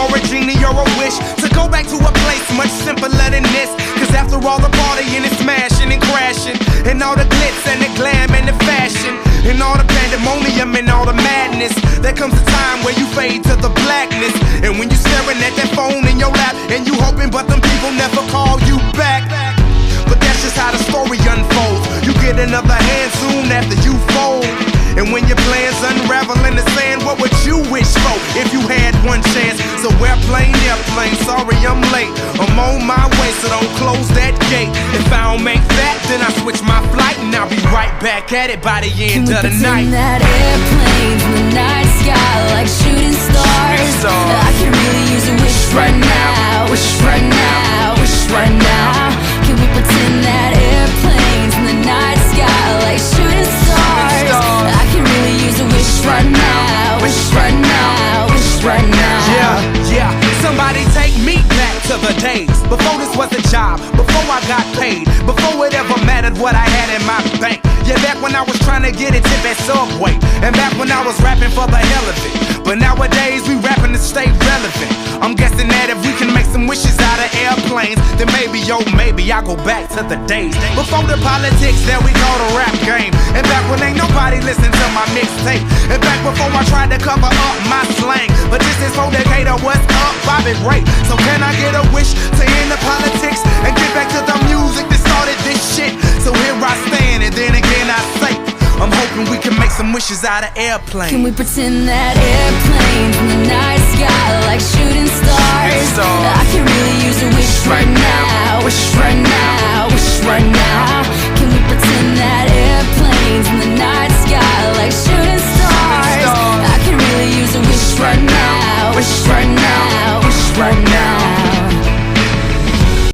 or a genie or a wish to go back to a place much simpler than this. Cause after all the partying and smashing and crashing, and all the glitz and the glam and the fashion, and all the pandemonium and all the madness, there comes a time where you fade to the blackness. And when you're staring at that phone in your lap, and you hoping but them people never call you back. But that's just how the story unfolds. You get another hand soon after you fold. And when your plans unravel in the sand, what would you wish for if you had one chance? So airplane, sorry I'm late. I'm on my way, so don't close that gate. If I don't make that, then I switch my flight, and I'll be right back at it by the end of the night. Can we pretend that airplanes in the night sky like shooting stars? I could really use a wish right now, wish right now, wish right now. Can we pretend that airplanes in the night sky like shooting stars? I can really use a wish right now, wish right now, wish right now. Yeah, somebody take me back to the days before this was a job, before I got paid, before it ever mattered what I had in my bank. Yeah, back when I was trying to get a tip at Subway, and back when I was rapping for the hell of it. But nowadays we rapping to stay relevant. I'm guessing that if we can make some wishes out of airplanes, then maybe, oh maybe I'll go back to the days before the politics that we call the rap game. And back when ain't nobody listened to my mixtape. And back before I tried to cover up my slang. But this is for Decatur, what's up, Bobby Ray? So can I get a wish to end the politics and get back to the music that started this shit? So here I stand, and then again I say, I'm hoping we can make some wishes out of airplanes. Can we pretend that airplanes in the night